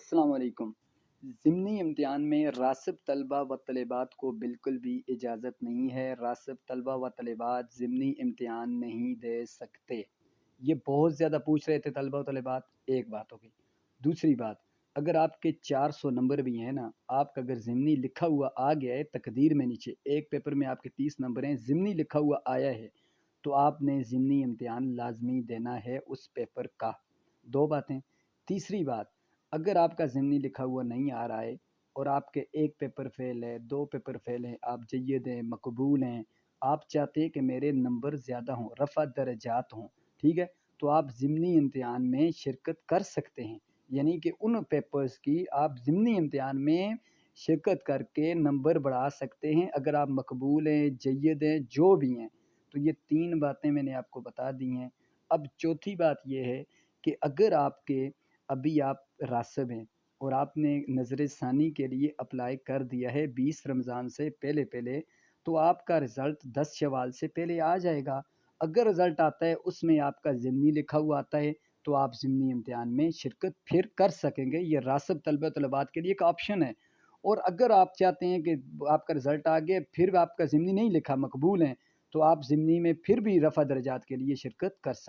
अस्सलाम वालेकुम। ज़िमनी इम्तिहान में रासिब तलबा व तलेबात को बिल्कुल भी इजाज़त नहीं है। रासिब तलबा व तलेबात ज़िमनी इम्तिहान नहीं दे सकते। ये बहुत ज़्यादा पूछ रहे थे तलबा व तलेबात, एक बात हो गई। दूसरी बात, अगर आपके 400 नंबर भी हैं ना, आपका अगर ज़िमनी लिखा हुआ आ गया है तकदीर में नीचे, एक पेपर में आपके 30 नंबर हैं, ज़िमनी लिखा हुआ आया है, तो आपने ज़िमनी इम्तिहान लाज़मी देना है उस पेपर का। 2 बातें। तीसरी बात, अगर आपका ज़िमनी लिखा हुआ नहीं आ रहा है और आपके 1 पेपर फ़ेल है, 2 पेपर फ़ेल हैं, आप जय्यद हैं, मकबूल हैं, आप चाहते हैं कि मेरे नंबर ज़्यादा हों, रफ़ा दर्जात हों, ठीक है? तो आप ज़िमनी इम्तिहान में शिरकत कर सकते हैं। यानी कि उन पेपर्स की आप ज़िमनी इम्तिहान में शिरकत करके नंबर बढ़ा सकते हैं, अगर आप मकबूल हैं, जय्यद हैं, जो भी हैं। तो ये 3 बातें मैंने आपको बता दी हैं। अब चौथी बात ये है कि अगर आपके अभी आप रासिब हैं और आपने नज़र षानी के लिए अप्लाई कर दिया है 20 रमज़ान से पहले-पहले, तो आपका रिज़ल्ट 10 शव्वाल से पहले आ जाएगा। अगर रिज़ल्ट आता है उसमें आपका ज़िमनी लिखा हुआ आता है, तो आप ज़िमनी इम्तिहान में शिरकत फिर कर सकेंगे। ये रासिब तलबा-तलबात के लिए एक ऑप्शन है। और अगर आप चाहते हैं कि आपका रिज़ल्ट आ गया, फिर भी आपका ज़िमनी नहीं लिखा, मकबूल हैं, तो आप ज़िमनी में फिर भी रफ़ा दर्जात के लिए शिरकत कर सक